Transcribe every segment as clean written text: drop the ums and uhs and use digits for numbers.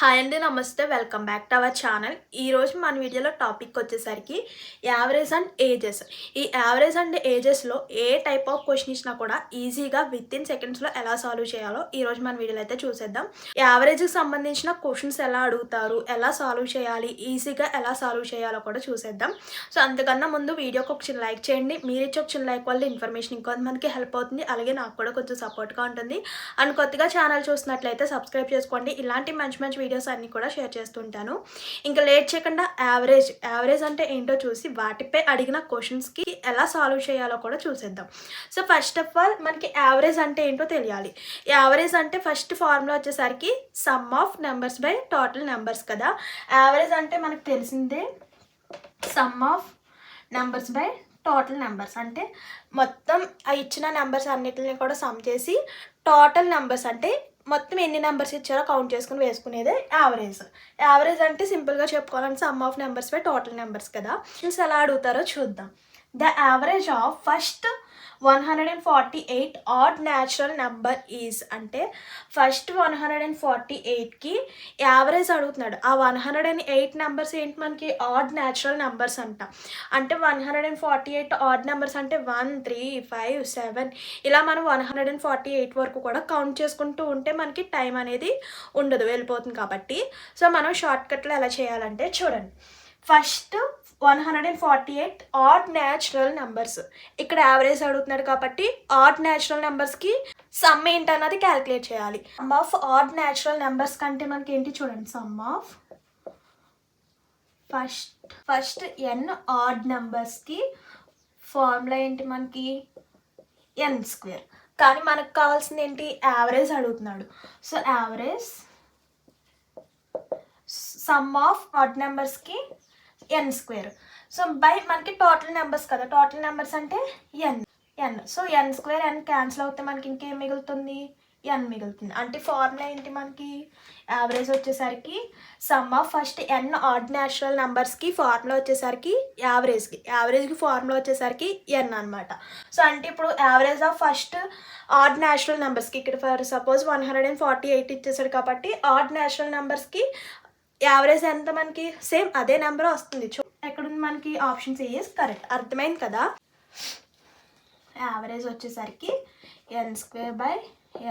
Hi అండి, నమస్తే. Welcome back to our channel. ఈరోజు మన వీడియోలో టాపిక్ వచ్చేసరికి యావరేజ్ అండ్ ఏజెస్. ఈ యావరేజ్ అండ్ ఏజెస్లో ఏ టైప్ ఆఫ్ క్వశ్చన్ ఇచ్చినా కూడా ఈజీగా విత్ ఇన్ సెకండ్స్లో ఎలా సాల్వ్ చేయాలో ఈరోజు మన వీడియోలో అయితే చూసేద్దాం. యావరేజ్కి సంబంధించిన క్వశ్చన్స్ ఎలా అడుగుతారు, ఎలా సాల్వ్ చేయాలి, ఈజీగా ఎలా సాల్వ్ చేయాలో కూడా చూసేద్దాం. సో అంతకన్నా ముందు వీడియోకి ఒక చిన్న లైక్ చేయండి. మీరు ఇచ్చే ఒక చిన్న లైక్ వల్ల ఇన్ఫర్మేషన్ ఇంకొంతమందికి హెల్ప్ అవుతుంది, అలాగే నాకు కూడా కొంచెం సపోర్ట్గా ఉంటుంది. అండ్ కొత్తగా ఛానల్ చూసినట్లయితే సబ్స్క్రైబ్ చేసుకోండి. ఇలాంటి మంచి మంచి వీడియోస్ అన్నీ కూడా షేర్ చేస్తుంటాను. ఇంకా లేట్ చేయకుండా యావరేజ్ అంటే ఏంటో చూసి వాటిపై అడిగిన క్వశ్చన్స్కి ఎలా సాల్వ్ చేయాలో కూడా చూసేద్దాం. సో ఫస్ట్ ఆఫ్ ఆల్ మనకి యావరేజ్ అంటే ఏంటో తెలియాలి. యావరేజ్ అంటే ఫస్ట్ ఫార్ములా వచ్చేసరికి sum of numbers by total numbers కదా. యావరేజ్ అంటే మనకు తెలిసిందే some of numbers by total numbers. అంటే మొత్తం ఇచ్చిన నెంబర్స్ అన్నిటిని కూడా సమ్ చేసి టోటల్ నెంబర్స్ అంటే మొత్తం ఎన్ని నెంబర్స్ ఇచ్చారో కౌంట్ చేసుకుని వేసుకునేదే యావరేజ్. యావరేజ్ అంటే సింపుల్గా చెప్పుకోవాలంటే some of numbers by total numbers కదా. ఎలా అడుగుతారో చూద్దాం. The average of first 148 odd natural number is అంటే ఫస్ట్ 148కి యావరేజ్ అడుగుతున్నాడు. ఆ 108 నెంబర్స్ ఏంటి మనకి ఆడ్ న్యాచురల్ నెంబర్స్ అంట. అంటే 148 ఆడ్ నెంబర్స్ అంటే 1 3 5 7 ఇలా మనం 148 వరకు కూడా కౌంట్ చేసుకుంటూ ఉంటే మనకి టైం అనేది ఉండదు, వెళ్ళిపోతుంది. కాబట్టి సో మనం షార్ట్కట్లో ఎలా చేయాలంటే చూడండి. ఫస్ట్ 148 ఆడ్ న్యాచురల్ నెంబర్స్, ఇక్కడ యావరేజ్ అడుగుతున్నాడు కాబట్టి ఆడ్ న్యాచురల్ నెంబర్స్కి సమ్ ఏంటన్నది క్యాలిక్యులేట్ చేయాలి. Sum of odd natural numbers కంటే మనకి ఏంటి చూడండి. Sum of first N odd నెంబర్స్కి ఫార్ములా ఏంటి మనకి ఎన్ స్క్వేర్. కానీ మనకు కావాల్సింది ఏంటి యావరేజ్ అడుగుతున్నాడు. So average some of add నెంబర్స్కి ఎన్ స్క్వేర్. సో బై మనకి టోటల్ నెంబర్స్ కదా, టోటల్ నెంబర్స్ అంటే ఎన్. సో ఎన్ స్క్వేర్ ఎన్ క్యాన్సిల్ అవుతే మనకి ఇంకేం మిగులుతుంది, ఎన్ మిగులుతుంది. అంటే ఫార్ములా ఏంటి మనకి యావరేజ్ వచ్చేసరికి sum of first N odd natural నెంబర్స్కి ఫార్ములా వచ్చేసరికి యావరేజ్కి ఫార్ములా వచ్చేసరికి ఎన్ అనమాట. సో అంటే ఇప్పుడు average of first odd natural నెంబర్స్కి ఇక్కడ ఫర్ సపోజ్ 148 ఇచ్చేసాడు కాబట్టి ఆడ్ న్యాచురల్ నెంబర్స్కి యావరేజ్ ఎంత మనకి సేమ్ అదే నెంబర్ వస్తుంది. ఎక్కడుంది మనకి ఆప్షన్ సి ఈజ్ కరెక్ట్. అర్థమైంది కదా. యావరేజ్ వచ్చేసరికి n square by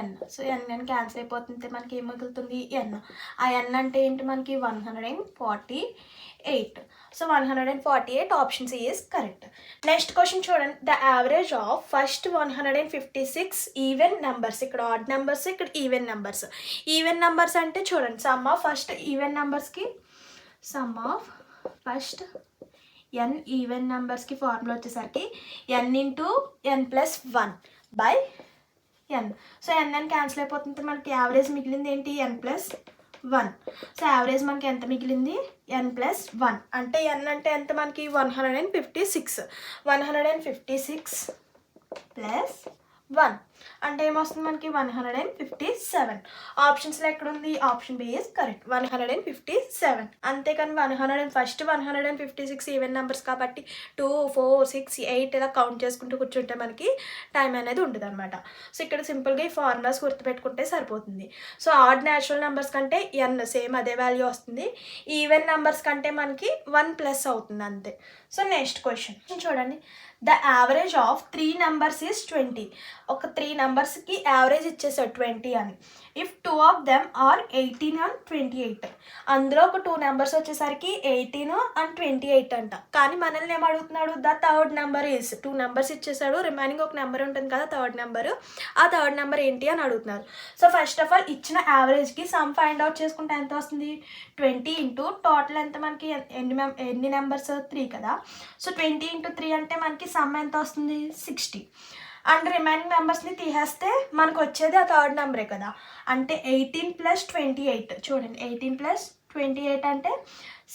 n. So n cancel అయిపోతుంటే మనకి ఏం మిగులుతుంది ఎన్. ఆ ఎన్ అంటే ఏంటి మనకి 148. So 148 option C is correct. Next question చూడండి. The average of first 156 even numbers. ఇక్కడ ఆడ్ నెంబర్స్, ఇక్కడ ఈవెన్ నెంబర్స్. ఈవెన్ నెంబర్స్ అంటే చూడండి సమ్ ఆఫ్ ఫస్ట్ ఈవెన్ నెంబర్స్కి sum of first n even నెంబర్స్కి ఫార్ములా వచ్చేసరికి n into n plus 1 by n. So n cancel అయిపోతుంది మనకి average మిగిలింది ఏంటి ఎన్ ప్లస్ 1. సో యావరేజ్ మనకి ఎంత మిగిలింది ఎన్ ప్లస్ 1. అంటే ఎన్ అంటే ఎంత మనకి 156 ప్లస్ 1 అంటే ఏమొస్తుంది మనకి 157. ఆప్షన్స్లో ఎక్కడుంది ఆప్షన్ బి ఈజ్ కరెక్ట్ 157. అంతేకాని ఫస్ట్ 156 ఈవెన్ నెంబర్స్ కాబట్టి 2 4 6 8 ఇలా కౌంట్ చేసుకుంటూ కూర్చుంటే మనకి టైం అనేది ఉండదు అనమాట. సో ఇక్కడ సింపుల్గా ఈ ఫార్ములాస్ గుర్తుపెట్టుకుంటే సరిపోతుంది. సో ఆడ్ న్యాచురల్ నెంబర్స్ కంటే ఎన్ సేమ్ అదే వాల్యూ వస్తుంది. ఈవెన్ నెంబర్స్ కంటే మనకి 1 ప్లస్ అవుతుంది అంతే. సో నెక్స్ట్ క్వశ్చన్ చూడండి. The average of 3 numbers is 20. ఒక 3 నెంబర్స్కి యావరేజ్ ఇచ్చేసాడు 20 అని. If 2 of them are 18 and 28. అందులో ఒక 2 నెంబర్స్ వచ్చేసరికి 18 అండ్ 28 అంట. కానీ మనల్ని ఏం అడుగుతున్నాడు the third number is. 2 numbers ఇచ్చేసాడు, రిమైనింగ్ ఒక నెంబర్ ఉంటుంది కదా థర్డ్ నెంబర్. ఆ థర్డ్ నెంబర్ ఏంటి అని అడుగుతున్నారు. సో ఫస్ట్ ఆఫ్ ఆల్ ఇచ్చిన యావరేజ్కి సమ్ ఫైండ్ అవుట్ చేసుకుంటే ఎంత వస్తుంది 20 ఇంటూ టోటల్ ఎంత మనకి ఎన్ని నెంబర్స్ 3 కదా. సో 20 ఇంటూ 3 అంటే మనకి సమ్ ఎంత వస్తుంది 60. అండ్ రిమైనింగ్ నెంబర్స్ని తీసేస్తే మనకు వచ్చేది ఆ థర్డ్ నెంబరే కదా. అంటే 18 ప్లస్ 28 చూడండి 18 ప్లస్ 28 అంటే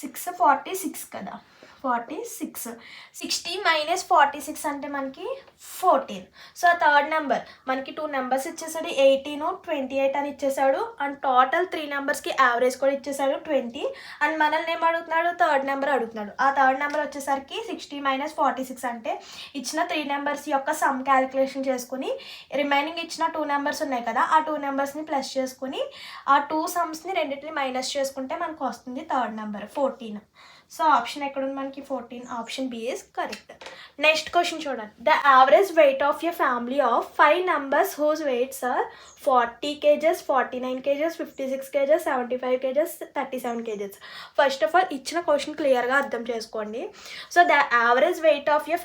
6 46 కదా, 46. 60 మైనస్ 46 అంటే మనకి 14. సో థర్డ్ నెంబర్ మనకి 2 నెంబర్స్ ఇచ్చేసాడు, 18 28 అని ఇచ్చేసాడు. అండ్ టోటల్ 3 నెంబర్స్కి యావరేజ్ కూడా ఇచ్చేసాడు 20. అండ్ మనల్ని ఏం అడుగుతున్నాడు, థర్డ్ నెంబర్ అడుగుతున్నాడు. ఆ థర్డ్ నెంబర్ వచ్చేసరికి 60 మైనస్ 46 అంటే ఇచ్చిన 3 నెంబర్స్ యొక్క సమ్ క్యాలిక్యులేషన్ చేసుకుని రిమైనింగ్ ఇచ్చిన 2 నెంబర్స్ ఉన్నాయి కదా, ఆ 2 నెంబర్స్ని ప్లస్ చేసుకుని ఆ 2 సమ్స్ని రెండింటిని మైనస్ చేసుకుంటే మనకు వస్తుంది థర్డ్ నెంబర్ 14. సో ఆప్షన్ ఎక్కడ ఉంది మనకి 14, option B is correct. Next question చూడండి. The average weight of a family of 5 numbers whose weights are 40 kgs, 49 kgs, 56 kgs, 75 kgs, 37 kgs. First of all ఇచ్చిన క్వశ్చన్ క్లియర్గా అర్థం చేసుకోండి. So the average weight of a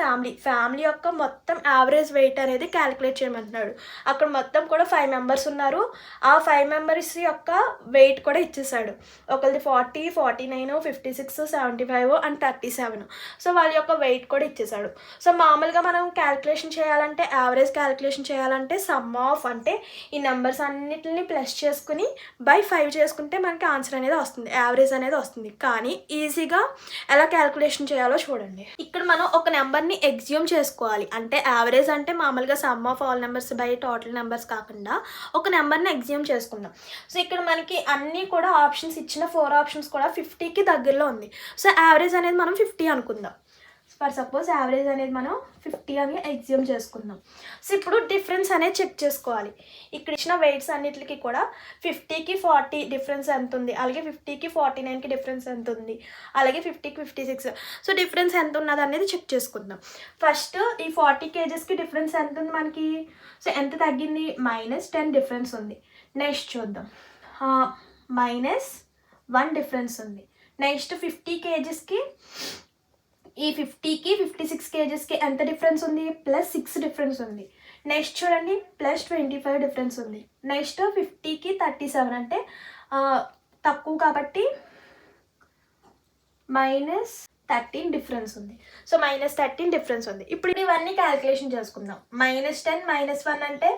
family యొక్క మొత్తం average wait అనేది calculate చేయమంటున్నాడు. అక్కడ మొత్తం కూడా 5 మెంబర్స్ ఉన్నారు. ఆ 5 మెంబర్స్ యొక్క వెయిట్ కూడా ఇచ్చేసాడు. ఒకరిది 40, 49, 56, 75 అండ్ 37. సో వాళ్ళ యొక్క వెయిట్ కూడా ఇచ్చేసాడు. సో మామూలుగా మనం క్యాలిక్యులేషన్ చేయాలంటే, యావరేజ్ క్యాలిక్యులేషన్ చేయాలంటే సమ్ ఆఫ్ అంటే ఈ నెంబర్స్ అన్నిటిని ప్లస్ చేసుకుని బై 5 చేసుకుంటే మనకి ఆన్సర్ అనేది వస్తుంది, యావరేజ్ అనేది వస్తుంది. కానీ ఈజీగా ఎలా క్యాలిక్యులేషన్ చేయాలో చూడండి. ఇక్కడ మనం ఒక నెంబర్ని ఎగ్జ్యూమ్ చేసుకోవాలి. అంటే యావరేజ్ అంటే మామూలుగా some of all numbers by total numbers కాకుండా ఒక నెంబర్ని ఎగ్జ్యూమ్ చేసుకుందాం. సో ఇక్కడ మనకి అన్నీ కూడా ఆప్షన్స్ ఇచ్చిన 4 ఆప్షన్స్ కూడా 50కి దగ్గరలో ఉంది. సో యావరేజ్ అనేది మనం 50 అనుకుందాం. ఫర్ సపోజ్ యావరేజ్ అనేది మనం 50 అని ఎగ్జ్యూమ్ చేసుకుందాం. సో ఇప్పుడు డిఫరెన్స్ అనేది చెక్ చేసుకోవాలి. ఇక్కడ ఇచ్చిన వెయిట్స్ అన్నిటికి కూడా 50కి 40 డిఫరెన్స్ ఎంత ఉంది, అలాగే 50కి 49కి డిఫరెన్స్ ఎంత ఉంది, అలాగే 50కి 56. సో డిఫరెన్స్ ఎంత ఉన్నది అనేది చెక్ చేసుకుందాం. ఫస్ట్ ఈ 40 kgsకి డిఫరెన్స్ ఎంత ఉంది మనకి. సో ఎంత తగ్గింది, -10 డిఫరెన్స్ ఉంది. నెక్స్ట్ చూద్దాం, -1 డిఫరెన్స్ ఉంది. నెక్స్ట్ 50 kgsకి ఈ 50కి 56 kgsకి ఎంత డిఫరెన్స్ ఉంది, +6 డిఫరెన్స్ ఉంది. నెక్స్ట్ చూడండి +25 డిఫరెన్స్ ఉంది. నెక్స్ట్ 50కి 37 అంటే తక్కువ కాబట్టి -13 డిఫరెన్స్ ఉంది. సో -13 డిఫరెన్స్ ఉంది. ఇప్పుడు ఇవన్నీ క్యాలిక్యులేషన్ చేసుకుందాం. -10 -1 అంటే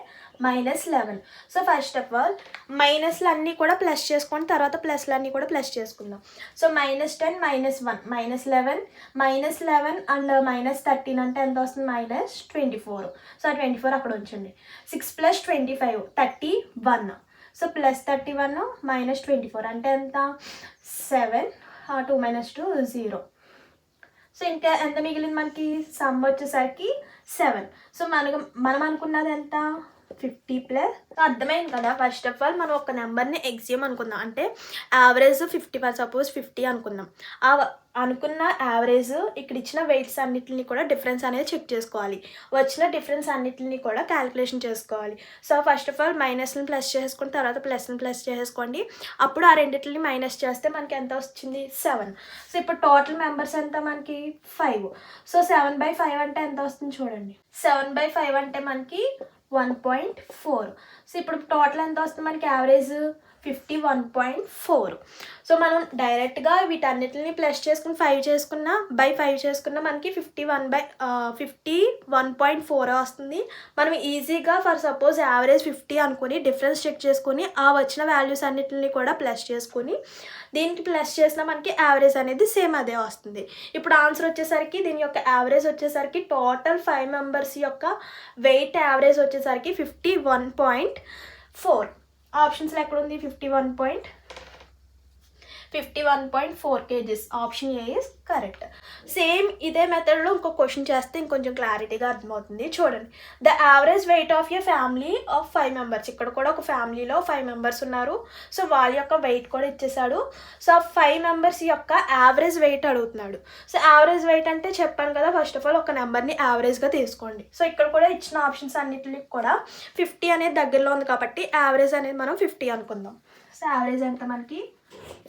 -11. సో ఫస్ట్ ఆఫ్ ఆల్ మైనస్లు అన్నీ కూడా ప్లస్ చేసుకొని తర్వాత ప్లస్లు అన్నీ కూడా ప్లస్ చేసుకుందాం. సో -10 -1 -11 -11 అండ్ -13 అంటే ఎంత వస్తుంది, -24. సో 24 అక్కడ ఉంచండి. 6 + 25 31. సో +31 -24 అంటే ఎంత, 7. 2 - 2 0. సో ఇంకా ఎంత మిగిలింది మనకి, సమ్ వచ్చేసరికి 7. సో మనం అనుకున్నది ఎంత, 50+. అర్థమైంది కదా. ఫస్ట్ ఆఫ్ ఆల్ మనం ఒక నెంబర్ని ఎగ్జ్యూమ్ అనుకుందాం. అంటే యావరేజ్ 50, ఫర్ సపోజ్ 50 అనుకుందాం. ఆ అనుకున్న యావరేజ్ ఇక్కడ ఇచ్చిన వెయిట్స్ అన్నిటిని కూడా డిఫరెన్స్ అనేది చెక్ చేసుకోవాలి. వచ్చిన డిఫరెన్స్ అన్నిటిని కూడా క్యాలిక్యులేషన్ చేసుకోవాలి. సో ఫస్ట్ ఆఫ్ ఆల్ మైనస్ని ప్లస్ చేసుకుని తర్వాత ప్లస్ని ప్లస్ చేసుకోండి. అప్పుడు ఆ రెండింటిని మైనస్ చేస్తే మనకి ఎంత వచ్చింది, 7. సో ఇప్పుడు టోటల్ మెంబర్స్ ఎంత మనకి 5. సో 7/5 అంటే ఎంత వస్తుంది చూడండి. 7/5 అంటే మనకి 1.4. సో ఇప్పుడు టోటల్ ఎంత వస్తుంది మనకి, యావరేజ్ 51.4. సో మనం డైరెక్ట్గా వీటన్నిటిని ప్లస్ చేసుకుని 5 చేసుకున్నా బై 5 చేసుకున్నా మనకి 51.4 వస్తుంది. మనం ఈజీగా ఫర్ సపోజ్ యావరేజ్ 50 అనుకుని డిఫరెన్స్ చెక్ చేసుకుని ఆ వచ్చిన వాల్యూస్ అన్నిటిని కూడా ప్లస్ చేసుకుని దీనికి ప్లస్ చేసినా మనకి యావరేజ్ అనేది సేమ్ అదే వస్తుంది. ఇప్పుడు ఆన్సర్ వచ్చేసరికి దీని యొక్క యావరేజ్ వచ్చేసరికి టోటల్ 5 మెంబర్స్ యొక్క వెయిట్ యావరేజ్ వచ్చేసరికి 51.4. ఆప్షన్స్లో ఎక్కడ ఉంది, 51.4 kgs. Option A is correct. Same ఇదే మెథడ్లో ఇంకో క్వశ్చన్ చేస్తే ఇంకొంచెం క్లారిటీగా అర్థమవుతుంది. చూడండి, the average weight of a family of 5 members. ఇక్కడ కూడా ఒక ఫ్యామిలీలో 5 మెంబర్స్ ఉన్నారు. సో వాళ్ళ యొక్క వెయిట్ కూడా ఇచ్చేసాడు. సో 5 మెంబర్స్ యొక్క యావరేజ్ వెయిట్ అడుగుతున్నాడు. సో యావరేజ్ వెయిట్ అంటే చెప్పాను కదా, ఫస్ట్ ఆఫ్ ఆల్ ఒక నెంబర్ని యావరేజ్గా తీసుకోండి. సో ఇక్కడ కూడా ఇచ్చిన ఆప్షన్స్ అన్నిటికి కూడా 50 అనేది దగ్గరలో ఉంది కాబట్టి యావరేజ్ అనేది మనం 50 అనుకుందాం. సో యావరేజ్ ఎంత మనకి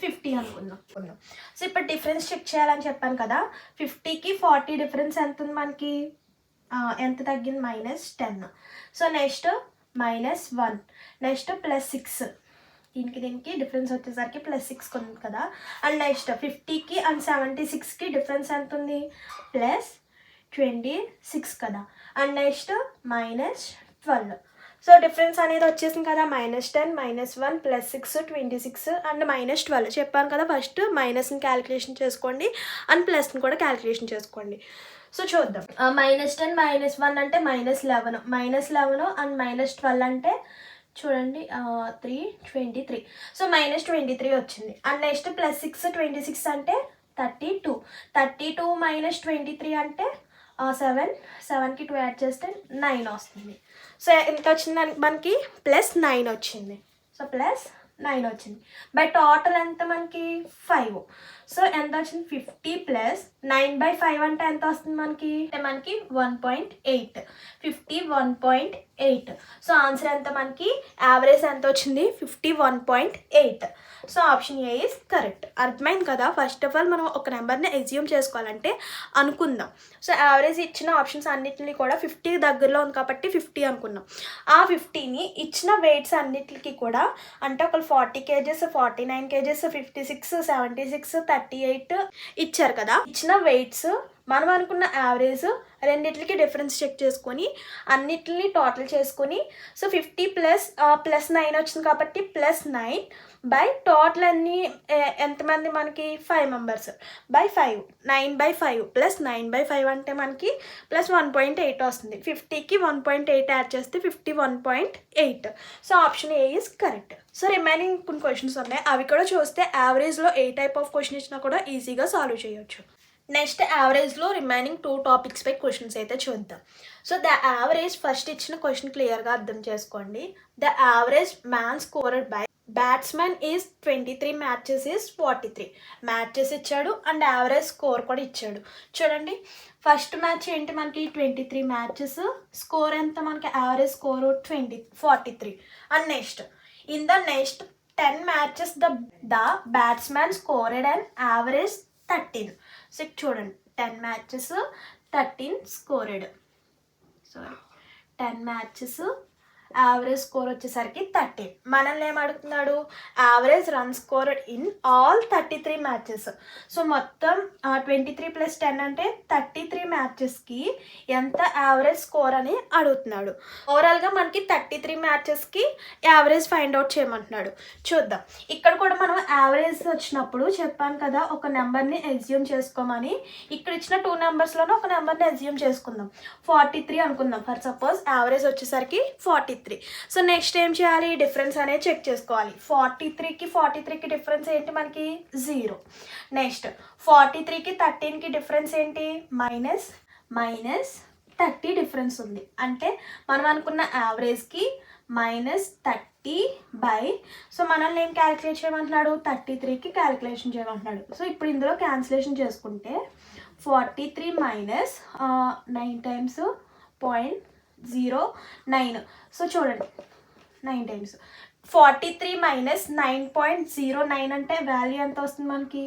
50 అనుకుందాం. సో ఇప్పుడు డిఫరెన్స్ చెక్ చేయాలని చెప్పాను కదా, 50కి 40 డిఫరెన్స్ ఎంత ఉంది మనకి, ఎంత తగ్గింది, -10. So next -1, next +6. దీనికి డిఫరెన్స్ వచ్చేసరికి +6 ఉంది కదా. అండ్ నెక్స్ట్ 50కి అండ్ 76కి డిఫరెన్స్ ఎంత ఉంది, +26 కదా. And next -12. సో డిఫరెన్స్ అనేది వచ్చేసింది కదా, -10 -1 +6 26 అండ్ -12 చెప్పాను కదా. ఫస్ట్ మైనస్ని క్యాలిక్యులేషన్ చేసుకోండి అండ్ ప్లస్ని కూడా క్యాలిక్యులేషన్ చేసుకోండి. సో చూద్దాం. -10 -1 అంటే -11 -11 అండ్ -12 అంటే చూడండి 3 23. సో -23 వచ్చింది. అండ్ నెక్స్ట్ +6 26 అంటే 32. 32 - 23 అంటే 7 7కి 2 యాడ్ చేస్తే 9 వస్తుంది. సో ఎంత వచ్చింది మనకి +9 వచ్చింది. సో +9 వచ్చింది. బై టోటల్ ఎంత మనకి 5. సో ఎంత వచ్చింది 50 + 9/5 అంటే ఎంత వస్తుంది మనకి 1.8. 50 1.8. సో ఆన్సర్ ఎంత మనకి యావరేజ్ ఎంత వచ్చింది 51.8. So option A is correct. అర్థమైంది కదా. ఫస్ట్ ఆఫ్ ఆల్ మనం ఒక నెంబర్ని ఎజ్యూమ్ చేసుకోవాలంటే అనుకుందాం. సో యావరేజ్ ఇచ్చిన ఆప్షన్స్ అన్నిటిని కూడా 50 దగ్గరలో ఉంది కాబట్టి 50 అనుకున్నాం. ఆ 50ని ఇచ్చిన వెయిట్స్ అన్నిటికి కూడా అంటే ఒక 40 kgs 49 kgs 56 76 38 ఇచ్చారు కదా. ఇచ్చిన వెయిట్స్ మనం అనుకున్న యావరేజ్ రెండిట్లకి డిఫరెన్స్ చెక్ చేసుకొని అన్నిటిని టోటల్ చేసుకొని సో 50 + 9 వచ్చింది కాబట్టి +9 బై టోటల్ అన్ని ఎంతమంది మనకి 5 మెంబర్స్ బై 5 9/5 + 9/5 అంటే మనకి +1.8 వస్తుంది. 50కి 1.8 యాడ్ చేస్తే 51.8. So option A is correct. So remaining కొన్ని క్వశ్చన్స్ ఉన్నాయి, అవి కూడా చూస్తే యావరేజ్లో ఏ టైప్ ఆఫ్ క్వశ్చన్ ఇచ్చినా కూడా ఈజీగా సాల్వ్ చేయొచ్చు. నెక్స్ట్ యావరేజ్లో రిమైనింగ్ 2 టాపిక్స్పై క్వశ్చన్స్ అయితే చూద్దాం. సో ద యావరేజ్ ఫస్ట్ ఇచ్చిన క్వశ్చన్ క్లియర్గా అర్థం చేసుకోండి. The average man scored by batsmen is 23 matches is 43 matches ఇచ్చాడు అండ్ యావరేజ్ స్కోర్ కూడా ఇచ్చాడు. చూడండి ఫస్ట్ మ్యాచ్ ఏంటి మనకి 23 మ్యాచెస్, స్కోర్ ఎంత మనకి average score 43. And next in the next 10 matches the batsmen scored and average 13. So చూడండి 10 matches 13 scored. Sorry 10 matches average score వచ్చేసరికి 13. మనల్ని ఏమడుగుతున్నాడు average run scored in all 33 matches. So మొత్తం 23 + 10 అంటే 33 మ్యాచెస్కి ఎంత యావరేజ్ స్కోర్ అని అడుగుతున్నాడు. ఓవరాల్గా మనకి 33 మ్యాచెస్కి యావరేజ్ ఫైండ్ అవుట్ చేయమంటున్నాడు. చూద్దాం. ఇక్కడ కూడా మనం యావరేజ్ వచ్చినప్పుడు చెప్పాను కదా ఒక నెంబర్ని ఎజ్యూమ్ చేసుకోమని. ఇక్కడ ఇచ్చిన 2 నెంబర్స్లోనే ఒక నెంబర్ని ఎజ్యూమ్ చేసుకుందాం. 43 అనుకుందాం ఫర్ సపోజ్. యావరేజ్ వచ్చేసరికి 43. సో నెక్స్ట్ ఏం చేయాలి డిఫరెన్స్ అనేది చెక్ చేసుకోవాలి. 43కి డిఫరెన్స్ ఏంటి మనకి 0. నెక్స్ట్ 43కి 13కి డిఫరెన్స్ ఏంటి -30 డిఫరెన్స్ ఉంది. అంటే మనం అనుకున్న యావరేజ్కి -30 బై సో మనల్ని ఏం క్యాలిక్యులేట్ చేయమంటున్నాడు 33కి క్యాలిక్యులేషన్ చేయమంటున్నాడు. సో ఇప్పుడు ఇందులో క్యాన్సిలేషన్ చేసుకుంటే 43 - 9 టైమ్స్ 0.09. సో చూడండి 9 టైమ్స్ 43 - 9.09 అంటే వాల్యూ ఎంత వస్తుంది మనకి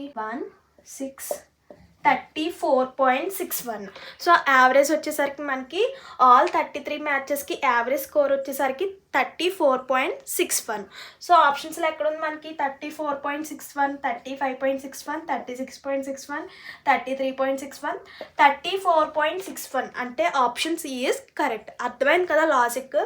34.61. సో యావరేజ్ వచ్చేసరికి మనకి ఆల్ 33 మ్యాచెస్కి యావరేజ్ స్కోర్ వచ్చేసరికి 34.61. సో ఆప్షన్స్లో ఎక్కడ ఉంది మనకి 34.61 35.61 36.61 33.61 34.61 అంటే ఆప్షన్ సి ఈజ్ కరెక్ట్. అర్థమైంది కదా లాజిక్.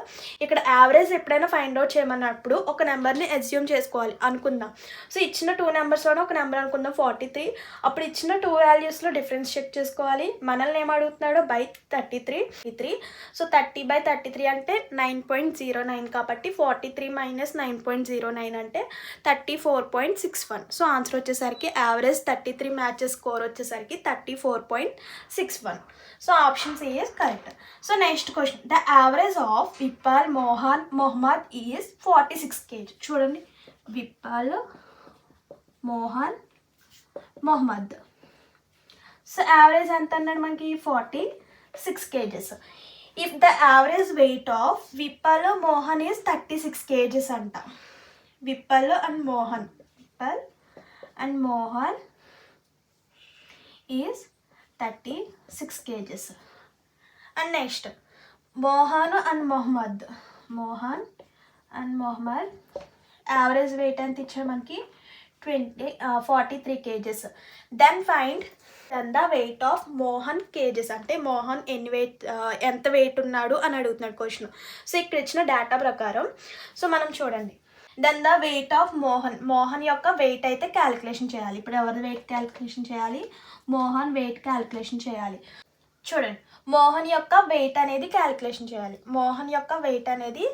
ఇక్కడ యావరేజ్ ఎప్పుడైనా ఫైండ్ అవుట్ చేయమన్నప్పుడు ఒక నెంబర్ని ఎజ్యూమ్ చేసుకోవాలి అనుకుందాం. సో ఇచ్చిన 2 నెంబర్స్లోనే ఒక నెంబర్ అనుకుందాం 43. అప్పుడు ఇచ్చిన 2 వాల్యూస్లో డిఫరెన్స్ చెక్ చేసుకోవాలి. మనల్ని ఏం అడుగుతున్నాడో బై 33. సో 30/33 అంటే 9.09 కాబట్టి 43 - 9.09 అంటే 34.61. సో ఆన్సర్ వచ్చేసరికి యావరేజ్ 33 మ్యాచెస్ స్కోర్ వచ్చేసరికి 34.61. So option C is correct. So next question the average of Vipul Mohan Mohammad is 46 kg. చూడండి విప్పాల్ మోహన్ మొహమ్మద్. సో యావరేజ్ ఎంత అన్నాడు మనకి 46 kgs. If the average weight of Vipul Mohan is 36 kgs అంట. Vipul and Mohan is 36 kgs. And next Mohan and Mohammad average weight ఎంత ఇచ్చాడు మనకి 43 kgs. Then find the weight of Mohan kgs. అంటే మోహన్ ఎంత వెయిట్ ఉన్నాడు అని అడుగుతున్నాడు క్వశ్చన్. సో ఇక్కడ ఇచ్చిన డేటా ప్రకారం సో మనం చూడండి, then the weight of Mohan యొక్క వెయిట్ అయితే క్యాలిక్యులేషన్ చేయాలి. ఇప్పుడు ఎవరి వెయిట్ క్యాలిక్యులేషన్ చేయాలి? మోహన్ వెయిట్ క్యాలిక్యులేషన్ చేయాలి. చూడండి, మోహన్ యొక్క వెయిట్ అనేది క్యాలిక్యులేషన్ చేయాలి. మోహన్ యొక్క వెయిట్ అనేది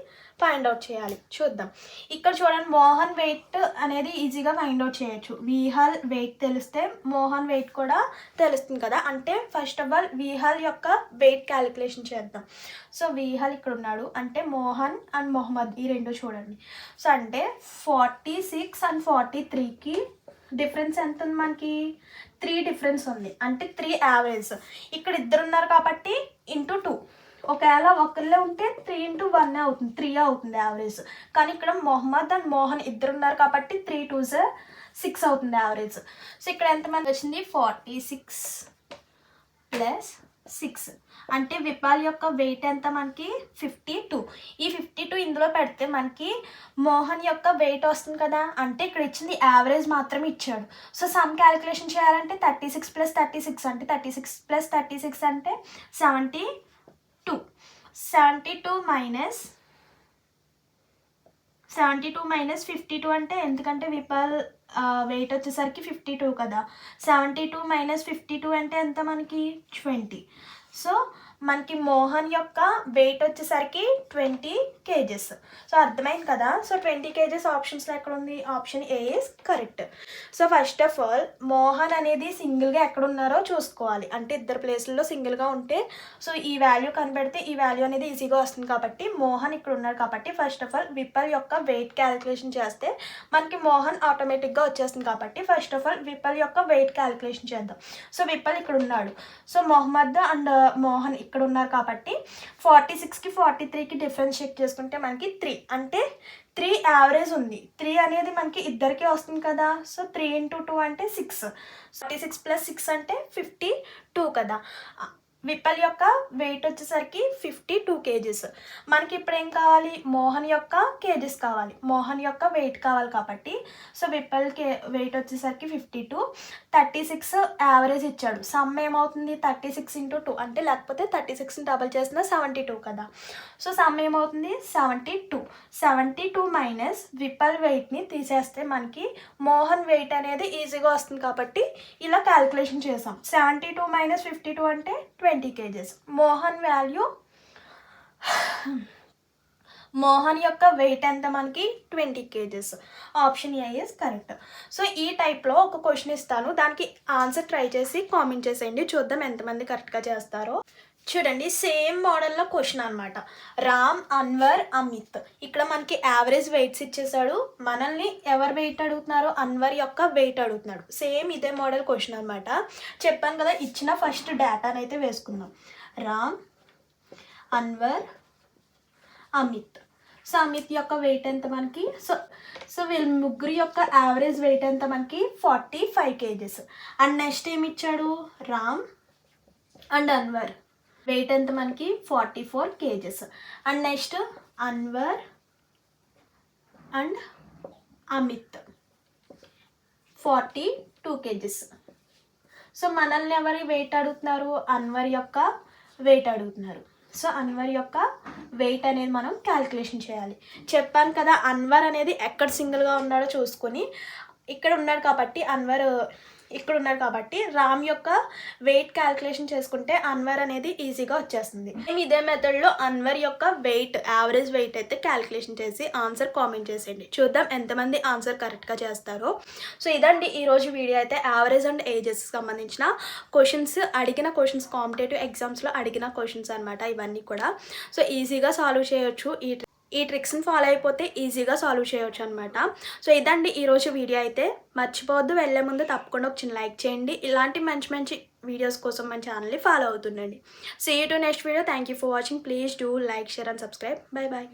ఫైండ్ అవుట్ చేయాలి. చూద్దాం. ఇక్కడ చూడండి, మోహన్ వెయిట్ అనేది ఈజీగా ఫైండ్ అవుట్ చేయొచ్చు. విహల్ వెయిట్ తెలిస్తే మోహన్ వెయిట్ కూడా తెలుస్తుంది కదా. అంటే ఫస్ట్ ఆఫ్ ఆల్ విహల్ యొక్క వెయిట్ క్యాలిక్యులేషన్ చేద్దాం. సో విహల్ ఇక్కడ ఉన్నాడు, అంటే మోహన్ అండ్ మొహమ్మద్ ఈ రెండు చూడండి. సో అంటే 46 and 43కి డిఫరెన్స్ ఎంత ఉంది? మనకి 3 డిఫరెన్స్ ఉంది, అంటే 3 యావరేజ్. ఇక్కడ ఇద్దరు ఉన్నారు కాబట్టి ఇంటూ 2. ఒకవేళ ఒకళ్ళే ఉంటే 3 into 1 అవుతుంది, 3 అవుతుంది యావరేజ్. కానీ ఇక్కడ మొహమ్మద్ అండ్ మోహన్ ఇద్దరు ఉన్నారు కాబట్టి 3 2s 6 అవుతుంది యావరేజ్. సో ఇక్కడ ఎంతమంది వచ్చింది? 46 + 6. అంటే విపాల్ యొక్క వెయిట్ ఎంత? మనకి 52. ఈ 52 ఇందులో పెడితే మనకి మోహన్ యొక్క వెయిట్ వస్తుంది కదా. అంటే ఇక్కడ ఇచ్చింది యావరేజ్ మాత్రమే ఇచ్చాడు. సో సమ్ క్యాలిక్యులేషన్ చేయాలంటే 36 + 36 అంటే 36 + 36 అంటే 72. 72 - 52 అంటే, ఎందుకంటే విపాల్ వెయిట్ వచ్చేసరికి 52 కదా. 72 - 52 అంటే ఎంత? మనకి 20. సో మనకి మోహన్ యొక్క వెయిట్ వచ్చేసరికి 20 kgs. సో అర్థమైంది కదా. సో 20 kgs ఆప్షన్స్లో ఎక్కడ ఉంది? Option A is correct. So first of all Mohan అనేది సింగిల్గా ఎక్కడ ఉన్నారో చూసుకోవాలి. అంటే ఇద్దరు ప్లేసుల్లో సింగిల్గా ఉంటే సో ఈ వాల్యూ కనబెడితే ఈ వాల్యూ అనేది ఈజీగా వస్తుంది కాబట్టి మోహన్ ఇక్కడ ఉన్నారు కాబట్టి ఫస్ట్ ఆఫ్ ఆల్ విపల్ యొక్క వెయిట్ క్యాలిక్యులేషన్ చేస్తే మనకి మోహన్ ఆటోమేటిక్గా వచ్చేస్తుంది కాబట్టి ఫస్ట్ ఆఫ్ ఆల్ విపల్ యొక్క వెయిట్ క్యాలిక్యులేషన్ చేద్దాం. సో విపల్ ఇక్కడ ఉన్నాడు, సో మొహమ్మద్ అండ్ మోహన్ ఇక్కడ ఉన్నారు కాబట్టి 46కి 43కి డిఫరెన్స్ చెక్ చేసుకుంటే మనకి 3, అంటే 3 యావరేజ్ ఉంది. 3 అనేది మనకి ఇద్దరికి వస్తుంది కదా. సో 3 into 2 అంటే 6. 46 + 6 అంటే 52 కదా. విపల్ యొక్క వెయిట్ వచ్చేసరికి 52 kgs. మనకి ఇప్పుడు ఏం కావాలి? మోహన్ యొక్క కేజెస్ కావాలి, మోహన్ యొక్క వెయిట్ కావాలి కాబట్టి సో విపల్ వెయిట్ వచ్చేసరికి 52, 36 యావరేజ్ ఇచ్చాడు. సమ్ ఏమవుతుంది? 36 into 2 అంటే, లేకపోతే 36ని డబల్ చేసిన 72 కదా. సో సమ్ ఏమవుతుంది? 72. 72 మైనస్ విపల్ వెయిట్ని తీసేస్తే మనకి మోహన్ వెయిట్ అనేది ఈజీగా వస్తుంది కాబట్టి ఇలా క్యాలిక్యులేషన్ చేసాం. 72 - 52 అంటే 20 kgs. మోహన్ యొక్క వెయిట్ ఎంత? మనకి 20 kgs. Option A is correct. So ఈ టైప్లో ఒక క్వశ్చన్ ఇస్తాను, దానికి ఆన్సర్ ట్రై చేసి కామెంట్ చేసేయండి. చూద్దాం ఎంతమంది కరెక్ట్గా చేస్తారో. చూడండి, సేమ్ మోడల్లో క్వశ్చన్ అనమాట. రామ్, అన్వర్, అమిత్. ఇక్కడ మనకి యావరేజ్ వెయిట్స్ ఇచ్చేసాడు. మనల్ని ఎవరు వెయిట్ అడుగుతున్నారు? అన్వర్ యొక్క వెయిట్ అడుగుతున్నాడు. సేమ్ ఇదే మోడల్ క్వశ్చన్ అనమాట. చెప్పాను కదా, ఇచ్చిన ఫస్ట్ డేటాని అయితే వేసుకుందాం. రామ్, అన్వర్, అమిత్. సో అమిత్ యొక్క వెయిట్ ఎంత మనకి? సో వీళ్ళ ముగ్గురు యొక్క యావరేజ్ వెయిట్ ఎంత మనకి? 45 kgs. అండ్ నెక్స్ట్ ఏమి ఇచ్చాడు? రామ్ అండ్ అన్వర్ వెయిట్ ఎంత మనకి? 44 kgs. And next Anwar and Amit 42 kgs. So మనల్ని ఎవరి వెయిట్ అడుగుతున్నారు? అన్వర్ యొక్క వెయిట్ అడుగుతున్నారు. సో అన్వర్ యొక్క వెయిట్ అనేది మనం క్యాలిక్యులేషన్ చేయాలి. చెప్పాను కదా, అన్వర్ అనేది ఎక్కడ సింగిల్గా ఉన్నాడో చూసుకొని ఇక్కడ ఉన్నాడు కాబట్టి అన్వర్ ఇక్కడ ఉన్నారు కాబట్టి రామ్ యొక్క వెయిట్ క్యాలిక్యులేషన్ చేసుకుంటే అన్వర్ అనేది ఈజీగా వచ్చేస్తుంది. ఇదే మెథడ్లో అన్వర్ యొక్క వెయిట్ యావరేజ్ వెయిట్ అయితే క్యాలిక్యులేషన్ చేసి ఆన్సర్ కామెంట్ చేసేయండి. చూద్దాం ఎంతమంది ఆన్సర్ కరెక్ట్గా చేస్తారో. సో ఇదండి ఈరోజు వీడియో అయితే యావరేజ్ అండ్ ఏజెస్ సంబంధించిన క్వశ్చన్స్, అడిగిన క్వశ్చన్స్, కాంపిటేటివ్ ఎగ్జామ్స్లో అడిగిన క్వశ్చన్స్ అనమాట ఇవన్నీ కూడా. సో ఈజీగా సాల్వ్ చేయొచ్చు. ఈ ట్రిక్స్ని ఫాలో అయిపోతే ఈజీగా సాల్వ్ చేయొచ్చు అనమాట. సో ఇదండి ఈరోజు వీడియో అయితే. మర్చిపోవద్దు, వెళ్ళే ముందు తప్పకుండా ఒక చిన్న లైక్ చేయండి. ఇలాంటి మంచి మంచి వీడియోస్ కోసం మన ఛానల్ని ఫాలో అవుతుండండి. See you to next video. Thank you for watching. Please do like, share and subscribe. Bye bye.